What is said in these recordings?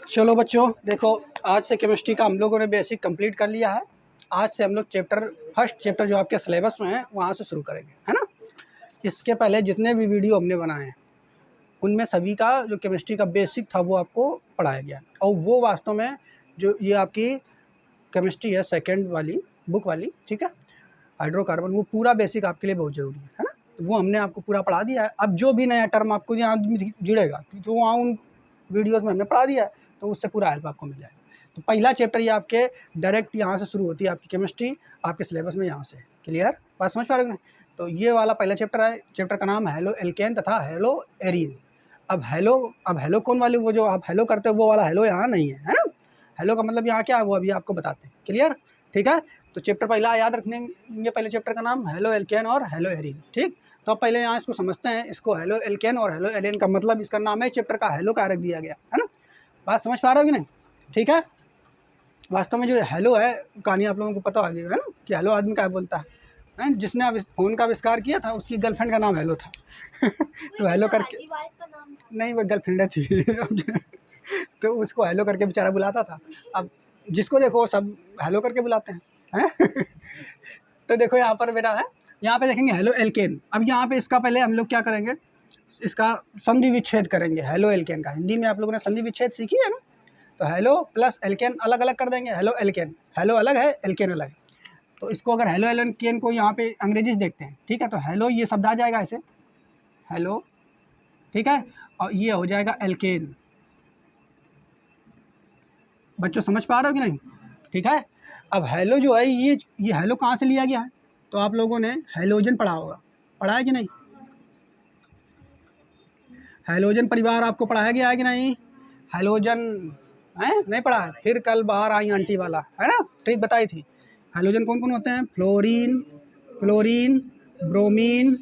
चलो बच्चों, देखो आज से केमिस्ट्री का हम लोगों ने बेसिक कंप्लीट कर लिया है। आज से हम लोग फर्स्ट चैप्टर जो आपके सिलेबस में है वहाँ से शुरू करेंगे, है ना। इसके पहले जितने भी वीडियो हमने बनाए हैं उनमें सभी का जो केमिस्ट्री का बेसिक था वो आपको पढ़ाया गया, और वो वास्तव में जो ये आपकी केमिस्ट्री है सेकेंड वाली बुक वाली, ठीक है, हाइड्रोकार्बन, वो पूरा बेसिक आपके लिए बहुत ज़रूरी है ना। तो वो हमने आपको पूरा पढ़ा दिया है। अब जो भी नया टर्म आपको यहाँ जुड़ेगा तो वहाँ उन वीडियोज़ में हमने पढ़ा दिया है, तो उससे पूरा हेल्प आपको मिल जाएगा। तो पहला चैप्टर ये आपके डायरेक्ट यहाँ से शुरू होती है आपकी केमिस्ट्री, आपके सिलेबस में यहाँ से। क्लियर, बात समझ पा रहे हो? तो ये वाला पहला चैप्टर है। चैप्टर का नाम है हेलो एल्केन तथा हेलो एरीन। अब हेलो कौन वाली, वो जो आप हेलो करते हो वो वाला हेलो यहाँ नहीं है ना। हेलो का मतलब यहाँ क्या है वो अभी आपको बताते हैं। क्लियर, ठीक है। तो चैप्टर पहला याद रखने, ये पहले चैप्टर का नाम हेलो एल्केन और हेलो एरीन, ठीक। तो अब पहले यहाँ इसको समझते हैं, इसको हेलो एल्केन और हेलो एरीन का मतलब, इसका नाम है चैप्टर का हेलो का रख दिया गया है ना। बात समझ पा रहे हो कि नहीं? ठीक है। वास्तव में जो हेलो है कहानी आप लोगों को पता हो जाएगा ना कि हेलो आदमी क्या बोलता है। जिसने अब फ़ोन का आविष्कार किया था उसकी गर्लफ्रेंड का नाम हेलो था। तो हेलो करके, नहीं वो गर्लफ्रेंड थी। तो उसको हेलो करके बेचारा बुलाता था। अब जिसको देखो सब हेलो करके बुलाते हैं। तो देखो यहाँ पर बेटा है, यहाँ पे देखेंगे हेलो एल्केन। अब यहाँ पे इसका पहले हम लोग क्या करेंगे, इसका संधि विच्छेद करेंगे। हेलो एल्केन का हिंदी में आप लोगों ने संधि विच्छेद सीखी है ना। तो हेलो प्लस एल्केन अलग अलग कर देंगे। हेलो एल्केन, हेलो अलग है, एल्केन अलग है। तो इसको अगर हेलो एल्केन को यहाँ पे अंग्रेजी से देखते हैं, ठीक है, तो हेलो ये शब्द आ जाएगा ऐसे, हेलो, ठीक है, और ये हो जाएगा एल्केन। बच्चों समझ पा रहे हो कि नहीं? ठीक है। अब हेलो जो है ये हेलो कहाँ से लिया गया है? तो आप लोगों ने हेलोजन पढ़ा होगा, पढ़ा है कि नहीं? हेलोजन परिवार आपको पढ़ाया गया है कि नहीं? हेलोजन है नहीं पढ़ा है? फिर कल बाहर आई आंटी वाला है ना, ट्रिक बताई थी। हेलोजन कौन कौन होते हैं? Fluorine, chlorine, bromine,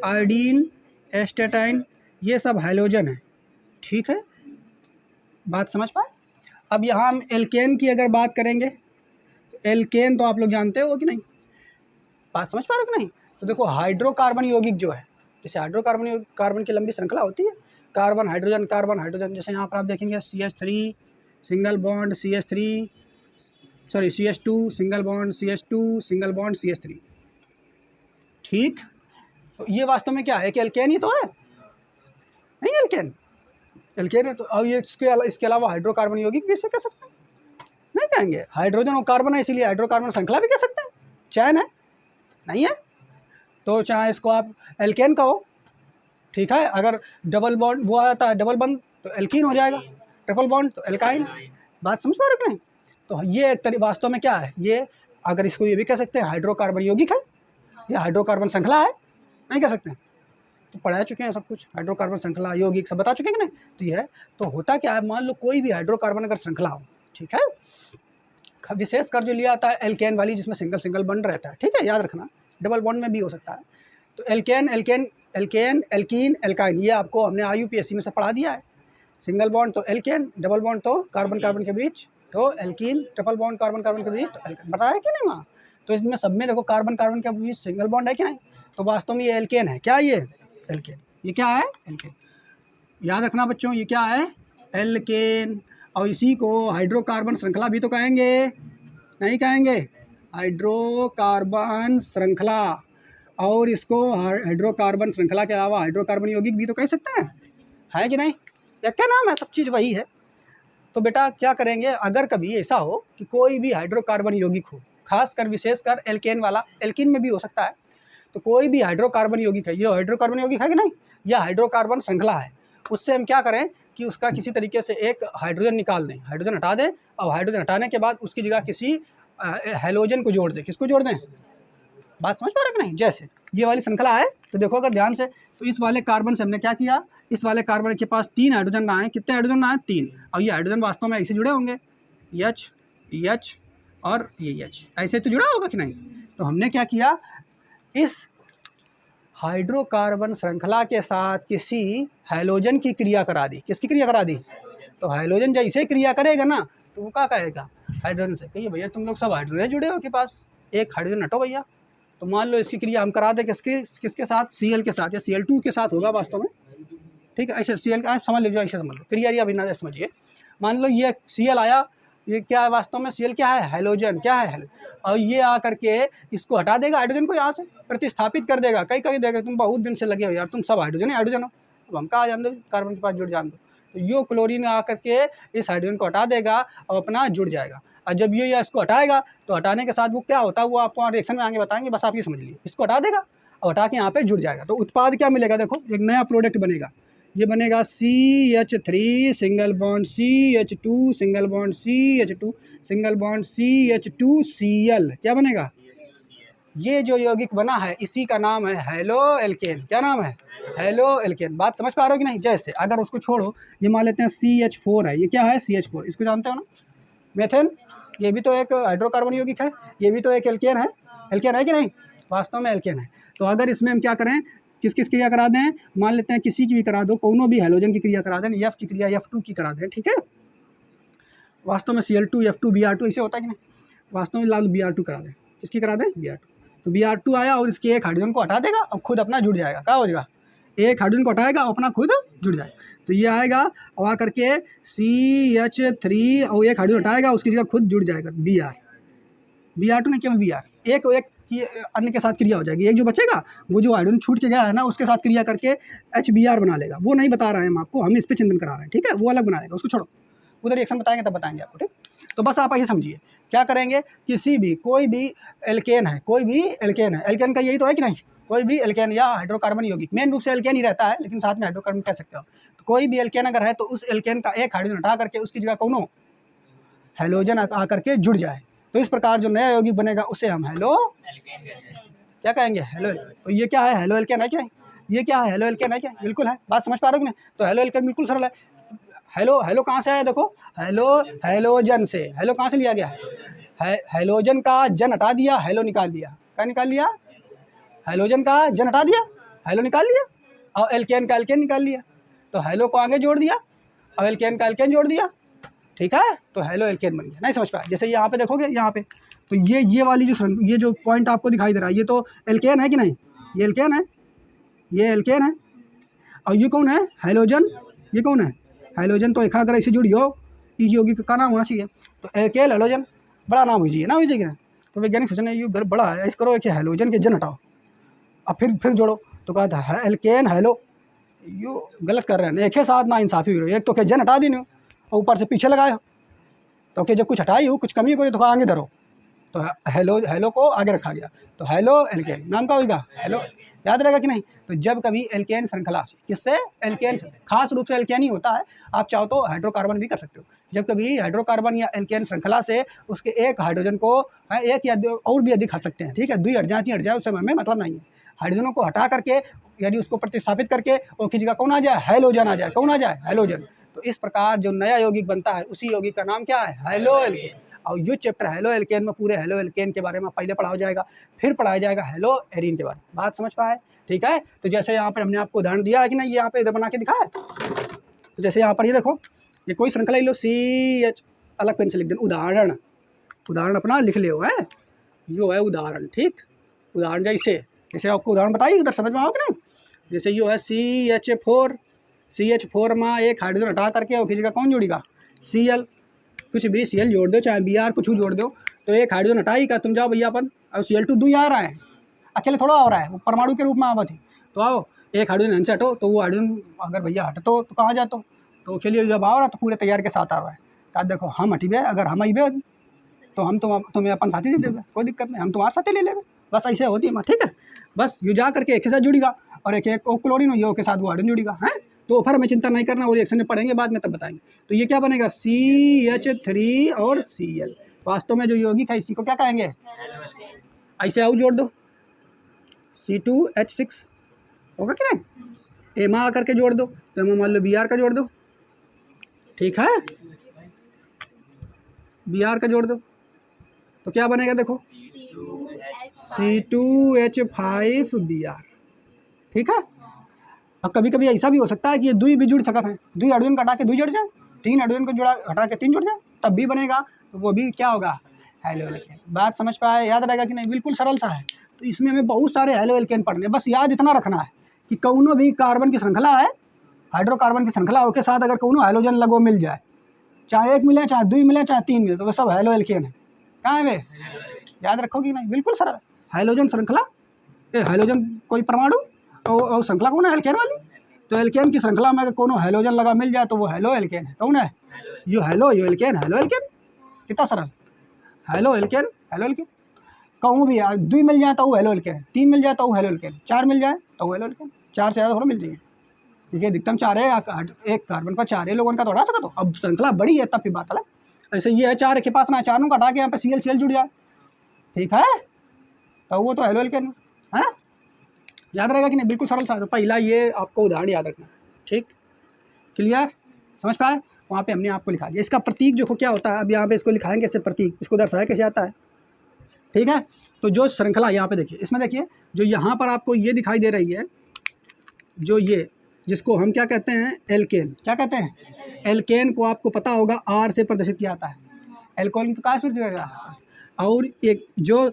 iodine, astatine, ये सब हेलोजन है, ठीक है। बात समझ पाए? अब यहाँ हम एल्केन की अगर बात करेंगे, तो एल्केन तो आप लोग जानते हो कि नहीं? बात समझ पा रहे हो कि नहीं? तो देखो हाइड्रोकार्बन यौगिक जो है, जैसे कार्बन की लंबी श्रृंखला होती है, कार्बन हाइड्रोजन, जैसे यहाँ पर आप देखेंगे CH3 single bond CH3, sorry CH2 single bond CH2 single bond CH3, ठीक। तो ये वास्तव में क्या है कि एल्केन ही तो है, नहीं एल्केन है। तो अब ये इसके अलावा हाइड्रोकार्बन यौगिक भी इसे कह सकते हैं, नहीं कहेंगे? हाइड्रोजन और कार्बन है इसीलिए हाइड्रोकार्बन श्रृंखला भी कह सकते हैं। चैन है, नहीं है? तो चाहे इसको आप एल्केन कहो, ठीक है। अगर डबल बॉन्ड वो आता है डबल बॉन्ड तो एल्कीन हो जाएगा, ट्रिपल बॉन्ड तो एल्काइन। बात समझ पा रहे हो नहीं? तो ये वास्तव में क्या है, ये अगर इसको ये भी कह सकते हैं हाइड्रोकार्बन यौगिक है, ये हाइड्रोकार्बन श्रृंखला है, नहीं कह सकते? तो पढ़ा चुके हैं सब कुछ, हाइड्रोकार्बन श्रृंखला यौगिक सब बता चुके हैं कि नहीं? तो ये है। तो होता क्या है, मान लो कोई भी हाइड्रोकार्बन अगर श्रृंखला हो, ठीक है, विशेष कर जो लिया आता है एल्केन वाली जिसमें सिंगल सिंगल बॉन्ड रहता है, ठीक है, याद रखना, डबल बॉन्ड में भी हो सकता है। तो एल्केन एल्कीन एल्काइन, ये आपको हमने IUPAC में से पढ़ा दिया है। सिंगल बॉन्ड तो एल्केन, डबल बॉन्ड तो कार्बन कार्बन के बीच तो alkene, triple bond carbon carbon के बीच तो एल्केन, बताया कि नहीं वहाँ? तो इसमें सब में देखो कार्बन कार्बन के बीच सिंगल बॉन्ड है कि नहीं? तो वास्तव में ये एल्केन है। क्या ये एल्केन, ये क्या है? एल्केन। याद रखना बच्चों, ये क्या है? एल्केन। और इसी को हाइड्रोकार्बन श्रृंखला भी तो कहेंगे, नहीं कहेंगे? हाइड्रोकार्बन श्रृंखला, और इसको हाइड्रोकार्बन श्रृंखला के अलावा हाइड्रोकार्बन यौगिक भी तो कह सकते हैं, है कि नहीं? या क्या नाम है, सब चीज़ वही है। तो बेटा क्या करेंगे, अगर कभी ऐसा हो कि कोई भी हाइड्रोकार्बन यौगिक हो, खासकर विशेषकर एल्केन वाला, एल्कीन में भी हो सकता है, तो कोई भी हाइड्रोकार्बन यौगिक है, ये हाइड्रोकार्बन यौगिक है कि नहीं? यह हाइड्रोकार्बन श्रृंखला है। उससे हम क्या करें कि उसका किसी तरीके से एक हाइड्रोजन निकाल दें, हाइड्रोजन हटा दें, और हाइड्रोजन हटाने के बाद उसकी जगह किसी हेलोजन को जोड़ दें। किसको जोड़ दें? बात समझ पा रहे कि नहीं? जैसे ये वाली श्रृंखला है, तो देखो अगर ध्यान से, तो इस वाले कार्बन से हमने क्या किया, इस वाले कार्बन के पास 3 हाइड्रोजन रहा है। कितने हाइड्रोजन रहा है? 3। और ये हाइड्रोजन वास्तव में ऐसे जुड़े होंगे, H और ये H ऐसे तो जुड़ा होगा कि नहीं? तो हमने क्या किया, इस हाइड्रोकार्बन श्रृंखला के साथ किसी हाइड्रोजन की क्रिया करा दी। किसकी क्रिया करा दी? तो हाइड्रोजन जैसे क्रिया करेगा ना, तो वो क्या कहेगा हाइड्रोजन से, कहिए भैया तुम लोग सब हाइड्रोजन जुड़े हो के पास, एक हाइड्रोजन हटो भैया, तो मान लो इसकी क्रिया हम करा दें किसके साथ, Cl के साथ या Cl2 के साथ होगा वास्तव में, ठीक है। ऐसे Cl आप समझ लीजिए, ऐसे समझ लो, क्रिया या बिना समझिए। मान लो ये Cl आया, ये क्या है वास्तव में, Cl क्या है, हैलोजन, क्या है और ये आकर के इसको हटा देगा हाइड्रोजन को, यहाँ से प्रतिस्थापित कर देगा। कहीं देगा तुम बहुत दिन से लगे हो यार, तुम सब हाइड्रोजन हो, अब हम कहाँ जान दो, कार्बन के पास जुड़ जान दो। तो यो क्लोरीन आकर के इस हाइड्रोजन को हटा देगा और अपना जुड़ जाएगा। और जब ये इसको हटाएगा तो हटाने के साथ वो क्या होता है, वो आपको रिएक्शन में आगे बताएंगे, बस आप ये समझ लीजिए। इसको हटा देगा और हटा के यहाँ पे जुड़ जाएगा, तो उत्पाद क्या मिलेगा, देखो एक नया प्रोडक्ट बनेगा। ये बनेगा CH3 single bond CH2 single bond CH2 single bond CH2 Cl, क्या बनेगा, ये जो यौगिक बना है इसी का नाम है हेलो एल्केन। क्या नाम है, हेलो एल्केन। बात समझ पा रहे हो कि नहीं। जैसे अगर उसको छोड़ो, ये मान लेते हैं CH4 है, ये क्या है CH4, इसको जानते हो ना, मेथेन, ये भी तो एक हाइड्रोकार्बन यौगिक है, ये भी तो एक एल्केन है, एल्केन है कि नहीं, वास्तव में एल्केन है। तो अगर इसमें हम क्या करें, किस किस क्रिया करा दें, मान लेते हैं किसी की भी करा दो, कोनो भी हैलोजन की क्रिया करा दें, F की क्रिया F2 की करा दें, ठीक है। वास्तव में Cl2 F2 Br2 ऐसे होता है कि नहीं, वास्तव में लाल Br2 करा दें, किसकी करा दें, Br2। तो Br2 आया और इसके एक हाइड्रोजन को हटा देगा और खुद अपना जुड़ जाएगा। क्या हो जाएगा, एक हाइड्रोजन को हटाएगा और अपना खुद जुड़ जाएगा। तो ये आएगा और आकर के CH3 और एक हाइड्रोजन हटाएगा, उसकी जगह खुद जुड़ जाएगा Br2 नहीं, केवल Br, एक की अन्य के साथ क्रिया हो जाएगी। एक जो बचेगा वो जो हाइड्रोजन छूट के गया है ना, उसके साथ क्रिया करके HBr बना लेगा। वो नहीं बता रहे हैं हम आपको, हम इस पे चिंतन करा रहे हैं, ठीक है। वो अलग बनाएगा, उसको छोड़ो, उधर रिएक्शन बताएंगे तब बताएंगे आपको, ठीक। तो बस आप ये समझिए क्या करेंगे, किसी भी कोई भी एल्केन है, कोई भी एल्केन है, एल्केन का यही तो है कि नहीं, कोई भी एल्केन या हाइड्रोकार्बन यौगिक, मेन रूप से एल्केन ही रहता है लेकिन साथ में हाइड्रोकार्बन कह सकते हो। तो कोई भी एल्केन अगर है तो उस एल्केन का एक हाइड्रोजन हटा करके उसकी जगह कौनो हैलोजन आकर के जुड़ जाए, तो इस प्रकार जो नया यौगिक बनेगा उसे हम हेलो क्या कहेंगे, हेलो। तो ये क्या है, हेलो एल्केन है क्या, ये क्या है, हेलो एल्केन है क्या, बिल्कुल है। बात समझ पा रहे हो कि नहीं। तो हेलो एल्केन बिल्कुल सरल है। हेलो, हेलो कहाँ से आया, देखो हेलो, हैलोजन से, हेलो कहाँ से लिया गया है, हैलोजन का जन हटा दिया, हेलो निकाल दिया, क्या निकाल लिया, हैलोजन का जन हटा दिया, हेलो निकाल लिया, और एल्केन का एल्केन निकाल लिया। तो हेलो को आगे जोड़ दिया और एल्केन का एल्केन जोड़ दिया, ठीक है। तो हेलो एल्केन बन गया। नहीं समझ पाया, जैसे यहाँ पे देखोगे, यहाँ पे तो ये वाली ये जो पॉइंट आपको दिखाई दे रहा है, ये तो एल्केन है कि नहीं, ये एल्केन है, ये एल्केन है, और ये कौन है, हैलोजन, ये कौन है, हैलोजन। तो एक अगर ऐसे जुड़ी हो, इस यौगिक का नाम होना चाहिए, तो एल्केन हैलोजन, बड़ा नाम हो चाहिए ना, हो जाएगी ना। तो वैज्ञानिक सोचने ये बड़ा है, ऐसे करो एक हैलोजन के जन हटाओ और फिर जोड़ो, तो कहा था एल्केन हेलो, यो गलत कर रहे हैं, एक ही साथ ना इंसाफी हो रही है। एक तो क्या जन हटा दी नहीं और ऊपर से पीछे लगाए हो, तो क्या जब कुछ हटाई हो, कुछ कमी करी तो आगे धरो, तो हेलो को आगे रखा गया, तो हेलो एल्केन नाम का होगा, हेलो याद रहेगा कि नहीं। तो जब कभी एल्केन श्रृंखला से, किससे, एल्केन से, खास रूप से एल्केन ही होता है, आप चाहो तो हाइड्रोकार्बन भी कर सकते हो। जब कभी हाइड्रोकार्बन या एल्केन श्रृंखला से उसके एक हाइड्रोजन को एक या और भी अधिक हट सकते हैं, ठीक है, 2 हट जाए 3 हट जाए, उससे हमें मतलब नहीं है। हाइड्रोजनों को हटा करके यानी उसको प्रतिस्थापित करके और की जगह कौन आ जाए, हैलोजन आ जाए, कौन आ जाए, हैलोजन। तो इस प्रकार जो नया यौगिक बनता है उसी यौगिक का नाम क्या है, हेलो एल्केन। और ये चैप्टर हेलो एल्केन में पूरे हेलो एल्केन के बारे में पहले पढ़ाया जाएगा, फिर पढ़ाया जाएगा हेलो एरीन के बारे में। बात समझ पाए, ठीक है। तो जैसे यहाँ पर हमने आपको उदाहरण दिया है कि नहीं, यहाँ पे इधर बना के दिखाया। तो जैसे यहाँ पर ये देखो, ये कोई श्रृंखला लो, CH अलग पेन से लिख देना, उदाहरण अपना लिख ले, है यो है उदाहरण, ठीक, उदाहरण जैसे आपको उदाहरण बताइए उधर समझ में आओगे ना। जैसे यो है CH4 में एक हाइड्रोजन हटा करके और जगह कौन जोड़ेगा, Cl, कुछ भी Cl जोड़ दो, चाहे Br कुछ जोड़ दो, तो एक हाइड्रोजन हटाई का तुम जाओ भैया अपन, और Cl2 2 आ रहा है, अकेले थोड़ा हो रहा है, वो परमाणु के रूप में आवा थी। तो आओ एक हाइड्रोजन इनसे हटो, तो वो हाइड्रोजन अगर भैया हटतो तो कहाँ जातो, तो के लिए जब आ रहा तो पूरे तैयार के साथ आ रहा है। कहा देखो हम हटिबे, अगर हम अबे तो हम तुम्हें अपन साथी दे देवे, कोई दिक्कत नहीं, हम तुम्हारे साथी ले लेंगे, बस ऐसे होती है, ठीक है। बस यू जा करके एक के साथ जुड़ेगा और एक क्लोरीन हो के साथ वो हाइड्रोजन जुड़ेगा, है। तो फिर हमें चिंता नहीं करना, वो रिएक्शन पढ़ेंगे बाद में तब बताएंगे। तो ये क्या बनेगा, CH3 और Cl। वास्तव में जो यौगिक है इसी को क्या कहेंगे, ऐसे आओ जोड़ दो, C2H6 होगा कि नहीं, एमा आकर के जोड़ दो, तो एमा मान लो Br का जोड़ दो, ठीक है, Br का जोड़ दो, तो क्या बनेगा देखो, C2H5Br, ठीक है। अब कभी कभी ऐसा भी हो सकता है कि ये दुई भी जुड़ सकते हैं, 2 हाइड्रोजन का हटा के 2 जुड़ जाए, 3 हाइड्रोजन को जुड़ा हटा के 3 जुड़ जाए, तब भी बनेगा, तो वो भी क्या होगा, हेलो एल्केन। बात समझ पाए, याद रहेगा कि नहीं, बिल्कुल सरल सा है। तो इसमें हमें बहुत सारे हैलो एल्केन पढ़ने हैं। बस याद इतना रखना है कि कौनो भी कार्बन की श्रृंखला है, हाइड्रोकार्बन की श्रृंखला के साथ अगर कौनो हैलोजन लगो मिल जाए, चाहे एक मिले, चाहे 2 मिले, चाहे 3 मिले, तो वो सब हैलो एल्केन है। कहाँ है वे, याद रखोगी नहीं, बिल्कुल सरल। हाइलोजन श्रृंखला, ये हाइलोजन कोई परमाणु और श्रृंखला कौन है, एल्केन वाली। तो एल्केन की श्रृंखला में अगर कोनो हाइलोजन लगा मिल जाए तो वो हैलो एल्केन है। कौन है, यो हैलो, यो एल्केन, हैलो एल्केन। कितना सरल, हैलो एल्केन, हैलो एल्केन। कहूँ भी 2 मिल जाए तो वो हैलो एल्केन, 3 मिल जाए तो वो हैलो एल्केन, 4 मिल जाए तो वो हैलो एल्केन। 4 से ज़्यादा थोड़ा मिल जाएंगे, ठीक है, अधिकतम 4 है, एक कार्बन पर 4 है, लोगों का थोड़ा सा। तो अब श्रृंखला बड़ी है तब फिर बात अलग। ऐसे ये है 4 के पास ना, 4 को हटा के यहाँ पे CL जुड़ जाए, ठीक है, तो वो तो हैलो एल्केन है ना। याद रहेगा कि नहीं, बिल्कुल सरल सा। तो पहला ये आपको उदाहरण याद रखना, ठीक, क्लियर, समझ पाए। वहाँ पे हमने आपको लिखा दिया। इसका प्रतीक जो क्या होता है, अब यहाँ पे इसको लिखाएंगे कैसे, प्रतीक इसको दर्शाया कैसे आता है, ठीक है। तो जो श्रृंखला यहाँ पे देखिए, इसमें देखिए जो यहाँ पर आपको ये दिखाई दे रही है, जो ये जिसको हम क्या कहते हैं, एल्केन, क्या कहते हैं, एल्केन को आपको पता होगा R से प्रदर्शित किया जाता है। एल्कोहल तो कहाँ से प्रदर्शित किया जाता है, और एक जो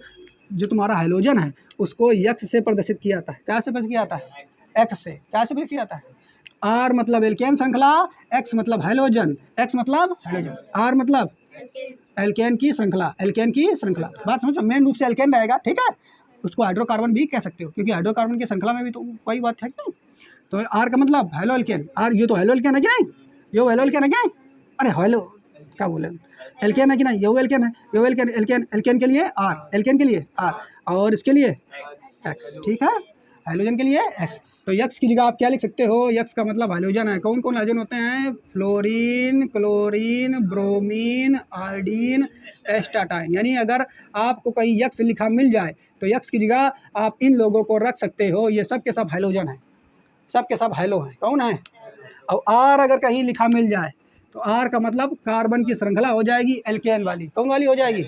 तुम्हारा हाइलोजन है उसको X से प्रदर्शित किया जाता है। क्या से प्रदर्शित किया जाता है, X से। क्या से प्रदर्शित किया जाता है, R मतलब एल्केन श्रृंखला, X मतलब हाइलोजन, X मतलब हाइलोजन, R मतलब एल्केन की श्रृंखला, एल्केन की श्रृंखला। बात समझो, मेन रूप से एल्केन रहेगा, ठीक है। उसको हाइड्रोकार्बन भी कह सकते हो, क्योंकि हाइड्रोकार्बन की श्रृंखला में भी तो वही बात है नहीं। तो R का मतलब हैलो एल्केन, R ये तो हैलो एल्केन है कि नहीं, ये हैलो एल्केन है क्या, अरे हैलो क्या बोले, एल्केन है कि नहीं, ये एल्केन है, ये एल्केन, एल्केन, एल्केन के लिए R, एल्केन के लिए R, और इसके लिए X, ठीक है, हाइलोजन के लिए X। तो X की जगह आप क्या लिख सकते हो, X का मतलब हाइलोजन है। कौन कौन हाइलोजन होते हैं, फ्लोरीन, क्लोरीन, ब्रोमीन, आयोडीन, एस्टाटाइन। यानी अगर आपको कहीं X लिखा मिल जाए तो X की जगह आप इन लोगों को रख सकते हो, ये सब के सब हाइलोजन है, सब के सब हैलो हैं। कौन है, और R अगर कहीं लिखा मिल जाए तो R का मतलब कार्बन की श्रृंखला हो जाएगी एल्केन वाली। कौन वाली हो जाएगी,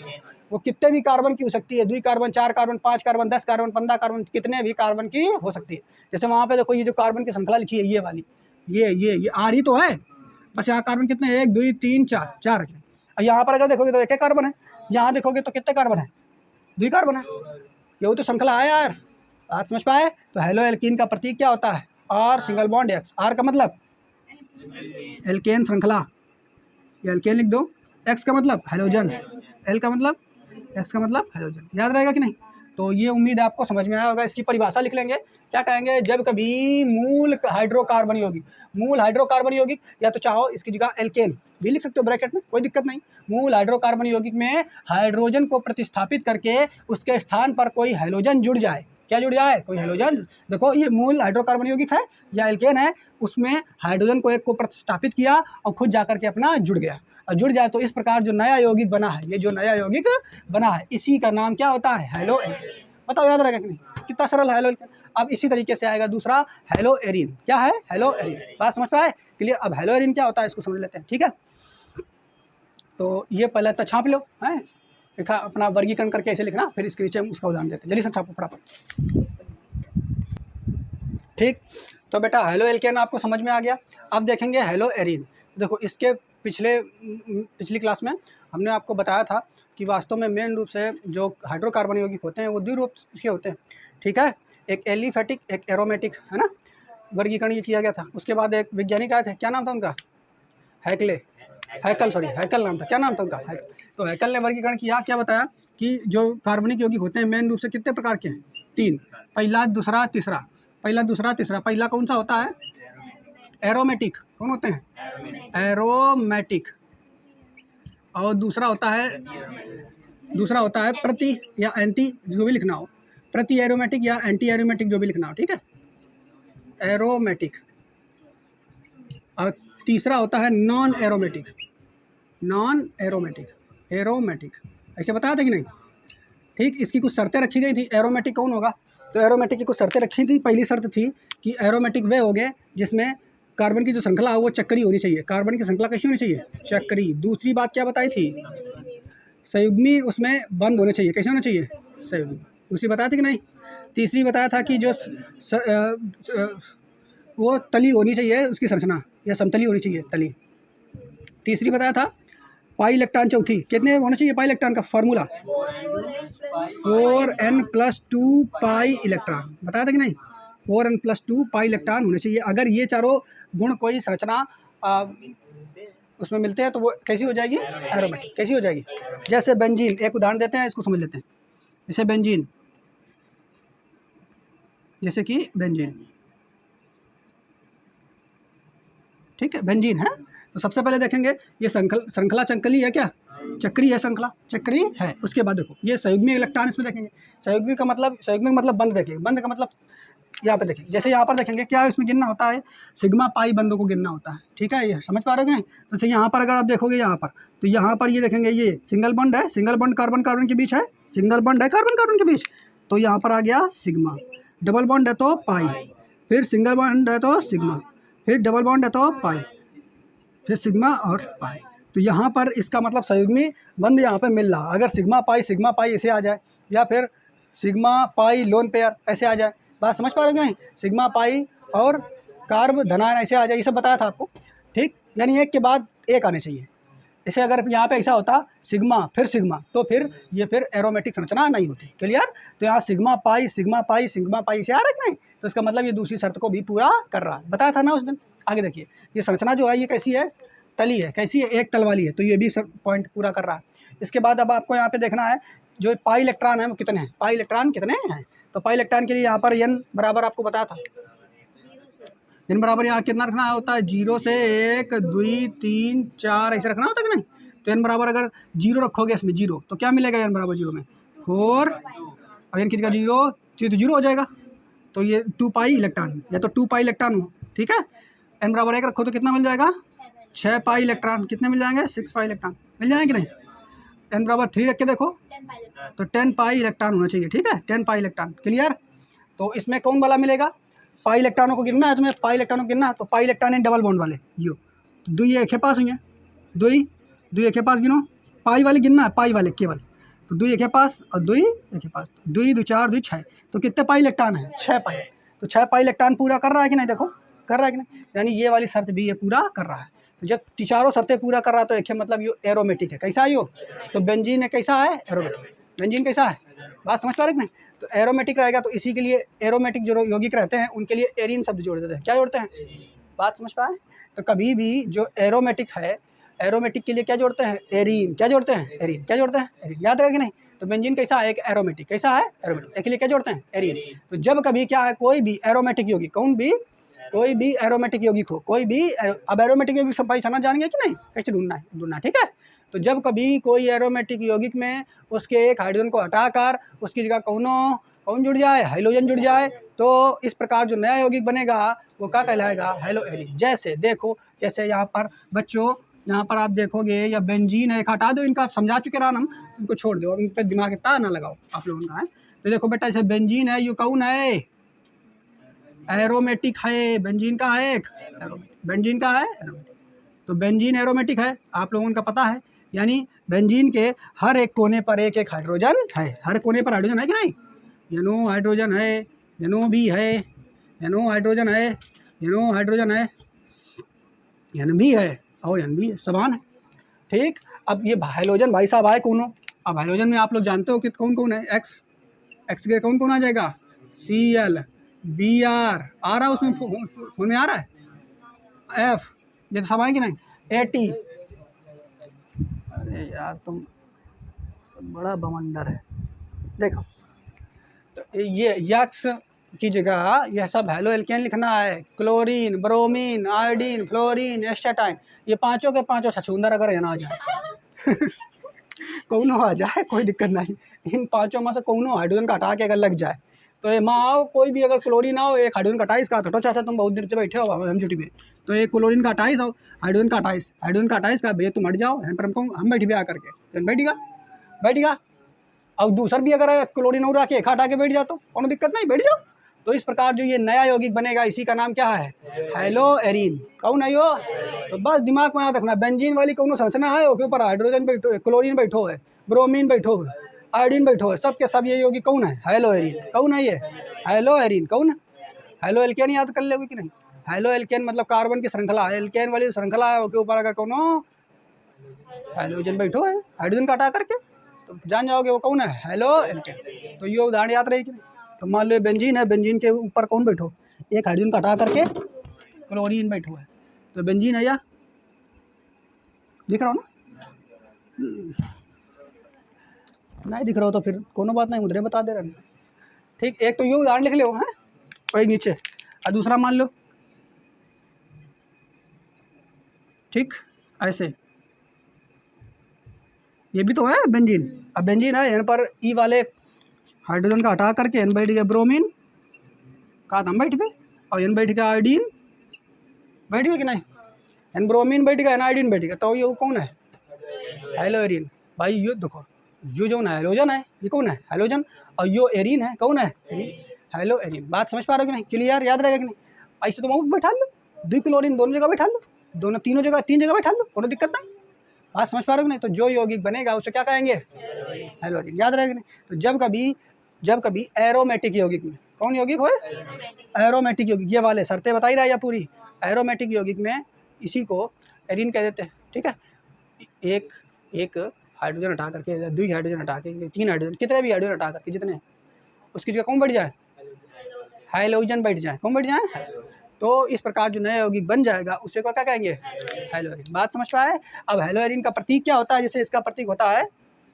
वो कितने भी कार्बन की हो सकती है, 2 carbon, 4 carbon, 5 carbon, 10 carbon, 15 carbon, कितने भी कार्बन की हो सकती है। जैसे वहाँ पे देखो ये जो कार्बन की श्रृंखला लिखी है, ये वाली, ये R ही तो है, बस यहाँ कार्बन कितने हैं, 1 2 3 4 रखें। और यहाँ पर अगर देखोगे तो एक कार्बन है, यहाँ देखोगे तो कितने कार्बन है, 2 कार्बन है, ये तो श्रृंखला है यार, बात समझ पाए। तो हैलो एल्कीन का प्रतीक क्या होता है, R single bond X। R का मतलब एल्केन श्रृंखला, ये एल्केन लिख दो, X का मतलब हाइलोजन, L का मतलब, X का मतलब हाइलोजन। याद रहेगा कि नहीं। तो ये उम्मीद है आपको समझ में आया होगा। इसकी परिभाषा लिख लेंगे, क्या कहेंगे, जब कभी मूल हाइड्रोकार्बन यौगिक, मूल हाइड्रोकार्बन यौगिक, या तो चाहो इसकी जगह एल्केन भी लिख सकते हो ब्रैकेट में, कोई दिक्कत नहीं। मूल हाइड्रोकार्बन यौगिक में हाइड्रोजन को प्रतिस्थापित करके उसके स्थान पर कोई हाइलोजन जुड़ जाए, क्या जुड़ जाए, कोई हाइलोजन। देखो ये मूल हाइड्रोकार्बन यौगिक है या एल्केन है, उसमें हाइड्रोजन को एक को प्रतिस्थापित किया और खुद जाकर के अपना जुड़ गया, और जुड़ जाए तो इस प्रकार जो नया यौगिक बना है, ये जो नया यौगिक बना है, इसी का नाम क्या होता है, हैलो एल्केन। बताओ याद रहेगा कि नहीं, कितना सरल हैलो एल्केन। अब इसी तरीके से आएगा दूसरा हैलो एरीन, क्या है, हैलो एरीन। बात समझ पाए, क्लियर। अब हैलो एरीन क्या होता है इसको समझ लेते हैं, ठीक है। तो ये पहले तो छाप लो, है लिखा, अपना वर्गीकरण करके ऐसे लिखना, फिर इसके नीचे हम उसका उदाहरण देते हैं। जल्दी से छापो फटाफट, ठीक। तो बेटा हैलो एल्केन आपको समझ में आ गया। अब देखेंगे हैलो एरीन। देखो इसके पिछली क्लास में हमने आपको बताया था कि वास्तव में मेन रूप से जो हाइड्रोकार्बन यौगिक होते हैं वो 2 रूप के होते हैं, ठीक है, एक एलिफेटिक, एक एरोमेटिक, है ना। वर्गीकरण ये किया गया था। उसके बाद एक वैज्ञानिक आए थे, क्या नाम था उनका, हैकल नाम था, क्या नाम था उनका, हैकल। तो हैकल ने वर्गीकरण किया, क्या बताया कि जो कार्बनिक यौगिक होते हैं मेन रूप से कितने प्रकार के हैं, 3, पहला, दूसरा, तीसरा। पहला, दूसरा, तीसरा। पहला कौन सा होता है, एरोमेटिक। कौन होते हैं, एरोमेटिक। और दूसरा होता है प्रति या एंटी, जो भी लिखना हो, प्रति एरोमेटिक या एंटी एरोमेटिक, जो भी लिखना हो, ठीक है, एरोमेटिक। और तीसरा होता है नॉन एरोमेटिक, एरोमेटिक। ऐसे बताया था कि नहीं, ठीक। इसकी कुछ शर्तें रखी गई थी, एरोमेटिक कौन होगा, तो एरोमेटिक की कुछ शर्तें रखी थी। पहली शर्त थी कि एरोमेटिक वे हो गए जिसमें कार्बन की जो श्रृंखला है वो चक्री होनी चाहिए। कार्बन की श्रृंखला कैसी होनी चाहिए, चक्री। दूसरी बात क्या बताई थी, संयुग्मी उसमें बंद होने चाहिए, कैसे होने चाहिए, संयुग्मी। दूसरी बताया था कि नहीं। तीसरी बताया था कि जो वो तली होनी चाहिए, उसकी संरचना या समतली होनी चाहिए, तली। तीसरी बताया था पाई इलेक्ट्रॉन चौथी, कितने होना चाहिए पाई इलेक्ट्रॉन का फॉर्मूला? 4n+2 पाई इलेक्ट्रॉन, बताया था कि नहीं? 4n+2 पाई इलेक्ट्रॉन होने चाहिए। अगर ये चारों गुण कोई संरचना उसमें मिलते हैं तो वो कैसी हो जाएगी? एरोमेटिक। कैसी हो जाएगी? जैसे बेंजीन, एक उदाहरण देते हैं, इसको समझ लेते हैं। जैसे बेंजीन, जैसे कि बेंजीन, ठीक है, बेंजीन है। तो सबसे पहले देखेंगे ये श्रृंखला चक्री है क्या? चक्री है, श्रृंखला चक्री है। उसके बाद देखो ये संयुग्मी इलेक्ट्रॉन इसमें देखेंगे। संयुग्मी का मतलब बंद देखिए, बंद का मतलब यहाँ पे देखिए, जैसे यहाँ पर देखेंगे क्या इसमें गिनना होता है? सिग्मा पाई बंदों को गिनना होता है, ठीक है, ये समझ पा रहे हो कि नहीं? तो यहाँ पर अगर आप देखोगे यहाँ पर, तो यहाँ पर ये देखेंगे ये सिंगल बॉन्ड है, सिंगल बॉन्ड कार्बन कार्बन के बीच है, सिंगल बॉन्ड है कार्बन कार्बन के बीच, तो यहाँ पर आ गया सिग्मा। डबल बॉन्ड है तो पाई, फिर सिंगल बॉन्ड है तो सिग्मा, फिर डबल बॉन्ड है तो पाई, फिर सिग्मा और पाई। तो यहाँ पर इसका मतलब संयुग्मी बंद यहाँ पे मिल रहा। अगर सिग्मा पाई ऐसे आ जाए, या फिर सिग्मा पाई लोन पेयर ऐसे आ जाए, बात समझ पा रहे हो कि नहीं? सिग्मा पाई और कार्ब धनायन ऐसे आ जाए, ये सब बताया था आपको, ठीक। यानी एक के बाद एक आने चाहिए। इसे अगर यहाँ पे ऐसा होता सिग्मा फिर सिग्मा, तो फिर ये फिर एरोमेटिक संरचना नहीं होती। क्लियर? तो यहाँ सिग्मा पाई से आ रहा है कि नहीं? तो इसका मतलब ये दूसरी शर्त को भी पूरा कर रहा है, बताया था ना उस दिन। आगे देखिए, ये संरचना जो है ये कैसी है? तली है। कैसी है? एक तल वाली है, तो ये भी पॉइंट पूरा कर रहा है। इसके बाद अब आपको यहाँ पे देखना है जो पाई इलेक्ट्रॉन है वो कितने हैं, पाई इलेक्ट्रॉन कितने हैं। तो पाई इलेक्ट्रॉन के लिए यहाँ पर n बराबर आपको बताया था, n बराबर यहाँ कितना रखना होता है? 0 से 1 2 3 4 ऐसे रखना होता है कि नहीं? तो n बराबर अगर 0 रखोगे इसमें 0, तो क्या मिलेगा n बराबर 0 में? 4। अब n कितना 0, तो 0 हो जाएगा। तो ये 2 पाई इलेक्ट्रॉन, या तो 2 पाई इलेक्ट्रॉन हो, ठीक है। n बराबर 1 रखो तो कितना मिल जाएगा? 6 पाई इलेक्ट्रॉन। कितने मिल जाएंगे? 6 पाई इलेक्ट्रॉन मिल जाएंगे कि नहीं? n बराबर 3 रख के देखो तो 10 पाई इलेक्ट्रॉन होना चाहिए, ठीक है, 10 पाई इलेक्ट्रॉन। क्लियर? तो इसमें कौन वाला मिलेगा? पाई इलेक्ट्रॉनों को गिनना है तुम्हें, पाई इलेक्ट्रॉनों को गिनना। तो पाई इलेक्ट्रॉन है डबल बॉन्ड वाले यो, तो 2 एक के पास हुई है, 2 एक के पास गिनो, पाई वाले गिनना है, पाई वाले केवल। तो 2 एक के पास और 2 एक के पास, 2 2 4 2 6, तो कितने पाई इलेक्ट्रॉन है? 6 पाई। तो 6 पाई इलेक्ट्रॉन पूरा कर रहा है कि नहीं? देखो कर रहा है कि नहीं? यानी ये वाली शर्त भी ये पूरा कर रहा है। तो जब चारों शर्तें पूरा कर रहा है तो एक मतलब ये एरोमेटिक है। कैसा है यो? तो बेंजीन है कैसा है? एरोमेटिक। बेंजीन कैसा है? बात समझ पा रहे कि नहीं? तो एरोमेटिक रहेगा, तो इसी के लिए एरोमेटिक जो यौगिक रहते हैं उनके लिए एरीन शब्द जोड़ देते हैं। क्या जोड़ते हैं? बात समझ पाए? तो कभी भी जो एरोमेटिक है, एरोमेटिक के लिए क्या जोड़ते हैं? एरीन। क्या जोड़ते हैं? एरीन। क्या जोड़ते हैं? एरीन। याद रहेगा कि नहीं? तो बेंजीन कैसा है? एक एरोमेटिक। कैसा है? एरोमेटिक। एक लिए क्या जोड़ते हैं? एरीन। तो जब कभी क्या है, कोई भी एरोमेटिक यौगिक, कोई भी एरोमेटिक यौगिक हो, कोई भी अब एरोमेटिक यौगिक सब पहचाना जानेंगे कि नहीं? कैसे ढूंढना है, ठीक है। तो जब कभी कोई एरोमेटिक यौगिक में उसके एक हाइड्रोजन को हटाकर उसकी जगह कौन जुड़ जाए? हाइड्रोजन जुड़ जाए, तो इस प्रकार जो नया यौगिक बनेगा वो क्या कहलाएगा? Hello arene. जैसे देखो, जैसे यहाँ पर बच्चों, यहाँ पर आप देखोगे या बेंजीन है, हटा दो इनका, आप समझा चुके रहा हम, इनको छोड़ दो, अब इन पर दिमाग इतना ना लगाओ आप लोगों का है। तो देखो बेटा, जैसे बेंजीन है, ये कौन है? एरोमेटिक है। बेंजीन का है एक एरोमेटिक, बेंजीन का है एरोमेटिक। तो बेंजीन एरोमेटिक है, आप लोगों का पता है। यानी बेंजीन के हर एक कोने पर एक एक हाइड्रोजन है। हर कोने पर हाइड्रोजन है कि नहीं? NO हाइड्रोजन है, NO भी है, NO हाइड्रोजन है, NO हाइड्रोजन है, N भी है और N भी है, समान है, ठीक। अब ये हाइड्रोजन भाई साहब आए कौन? अब हाइड्रोजन में आप लोग जानते हो कि कौन कौन है? एक्स के कौन आ जाएगा? Cl Br आ रहा है उसमें, फोन में आ रहा है। F ये सब आए कि नहीं? AT। अरे यार तुम बड़ा बवंडर है। देखो, तो ये यक्स की जगह यह सब हेलो एल्केन लिखना है। Chlorine, bromine, iodine, fluorine, astatine, ये पांचों के पांचों छछूंदर अगर यहाँ आ जाए कौनो आ जाए कोई दिक्कत नहीं, इन पांचों में से कौनो हाइड्रोजन का हटा के अगर लग जाए तो ये माँ आओ, कोई भी अगर क्लोरीन आओ, एक हाइड्रोजन का 28 का हटो। चाचा तुम बहुत देर से बैठे हो एमजीटी में, तो एक क्लोरीन का 28 आओ, हाइड्रोजन का 28 का भैया तुम हट जाओ, यहाँ पर हम बैठ भी आकर के बैठेगा। अब दूसरा भी अगर क्लोरीन और आके एक हटा के बैठ जाओ तो कोनो दिक्कत नहीं, बैठ जाओ। तो इस प्रकार जो ये नया यौगिक बनेगा, इसी का नाम क्या है? Hello arene. कौन है यो? तो बस दिमाग में याद रखना, बेंजीन वाली कौन संरचना है, उसके ऊपर हाइड्रोजन बैठो है, क्लोरीन बैठो है, ब्रोमीन बैठो है, आयोडीन बैठो है, सबके सब ये यौगिक कौन है? Hello arene. कौन है ये? Hello arene. कौन है? हेलो एल्केन याद कर ले कि नहीं? हेलो एल्केन मतलब कार्बन की श्रृंखला, एल्केन वाली श्रृंखला है, उसके ऊपर अगर कोनो हेलोजन बैठो है, हाइड्रोजन का हटा करके तो जान जाओगे वो कौन है, हेलो एल्केन। तो ये उदाहरण याद रहेगी। तो मान लो बेंजीन है, बेंजीन के ऊपर कौन बैठो, एक हाइड्रोजन का हटा करके क्लोरीन बैठो है, तो बेंजीन है या, दिख रहा हो ना, नहीं दिख रहा हो तो फिर कोनो बात नहीं, मुद्रे बता दे रहे हैं। ठीक, एक तो ये उदाहरण लिख लो है वही नीचे, और दूसरा मान लो ठीक ऐसे, ये भी तो है बेंजीन। अब बेंजीन है, यहाँ पर ई वाले हाइड्रोजन का हटा करके एन बैठ गया ब्रोमीन, कहा था हम बैठ गए, और एन बैठ गया आयोडीन, बैठ गया कि नहीं, एन ब्रोमीन बैठ गया, एन आयोडीन बैठ गया, तो ये कौन है, हेलोएरिन। भाई ये देखो, ये जो है हेलोजन है, ये कौन है हेलोजन, और यो एरिन है, कौन है हेलोएरिन। बात समझ पा रहे हो कि नहीं, क्लियर, याद रहेगा कि नहीं। ऐसे तो बहुत बैठा लो, 2 क्लोरीन दोनों जगह बैठा लो, दोनों तीनों जगह 3 जगह बैठा लो, कोनो दिक्कत नहीं। बात समझ पा रहे हो कि नहीं। तो जो यौगिक बनेगा उसे क्या कहेंगे, हेलोएरिन, याद रहेगा कि नहीं। तो जब कभी एरोमेटिक यौगिक में, कौन यौगिक हो, एरोमेटिक यौगिक, ये वाले शर्तें बताई रहा है पूरी, एरोमेटिक यौगिक में इसी को एरिन कह देते हैं। ठीक है, एक हाइड्रोजन हटा करके, 2 हाइड्रोजन हटा के, 3 हाइड्रोजन, कितने भी हाइड्रोजन हटा करके जितने, उसकी जगह कौन बैठ जाए, हाइलोजन बैठ जाए, कौन बैठ जाए। तो इस प्रकार जो नया यौगिक बन जाएगा उसे क्या कहेंगे, हेलोएरिन। बात समझ पाए। अब हेलोएरिन का प्रतीक क्या होता है, जैसे इसका प्रतीक होता है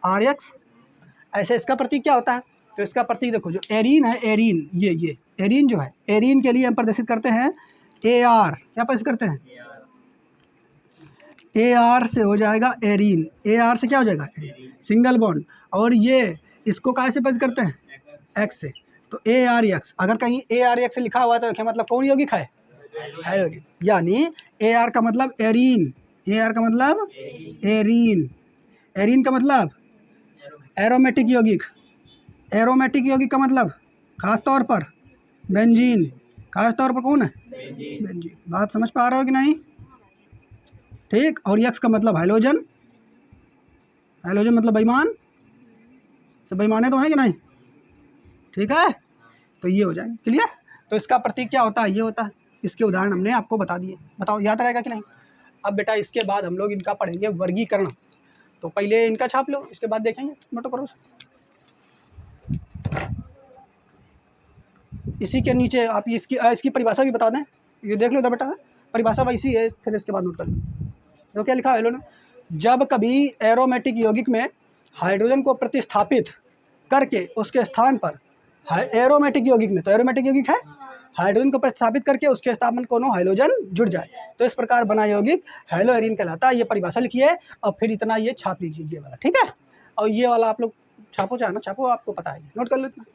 RX, ऐसे इसका प्रतीक क्या होता है। तो इसका प्रतीक देखो, जो एरीन है, एरीन, ये एरीन जो है, एरीन के लिए हम प्रदर्शित करते हैं AR, क्या प्रदर्शित करते हैं, AR से हो जाएगा एरीन, AR से क्या हो जाएगा, सिंगल बॉन्ड, और ये इसको कैसे प्रदर्शित करते हैं, X से, तो ARX। अगर कहीं ARX लिखा हुआ है तो क्या मतलब कौन यौगिक है, हेलोएरिन। यानी AR का मतलब एरीन, AR का मतलब एरीन, एरीन का मतलब एरोमेटिक यौगिक, एरोमेटिक यौगिक का मतलब खास तौर पर बेंजीन, खास तौर पर कौन है, बेंजीन। बात समझ पा रहे हो कि नहीं। ठीक, और यक्स का मतलब हाइलोजन, हाइलोजन मतलब बेईमान, सब बेईमाने तो हैं कि नहीं। ठीक है, तो ये हो जाएगा क्लियर। तो इसका प्रतीक क्या होता है, ये होता है। इसके उदाहरण हमने आपको बता दिए, बताओ याद रहेगा कि नहीं। अब बेटा इसके बाद हम लोग इनका पढ़ेंगे वर्गीकरण, तो पहले इनका छाप लो, इसके बाद देखेंगे मोटो करो। इसी के नीचे आप इसकी परिभाषा भी बता दें, ये देख लो इधर बेटा, परिभाषा वैसी है, फिर इसके बाद नोट कर लो। तो क्या लिखा है ना, जब कभी एरोमेटिक यौगिक में हाइड्रोजन को प्रतिस्थापित करके उसके स्थान पर, एरोमेटिक यौगिक में, तो एरोमेटिक यौगिक है, हाइड्रोजन को प्रतिस्थापित करके उसके स्थान पर हाइड्रोजन जुड़ जाए, तो इस प्रकार बना यौगिक हेलोएरिन कहलाता है। ये परिभाषा लिखिए और फिर इतना ये छाप लीजिए, ये वाला, ठीक है। और ये वाला आप लोग छापो, चाहे ना छापो, आपको पता है, नोट कर लो इतना।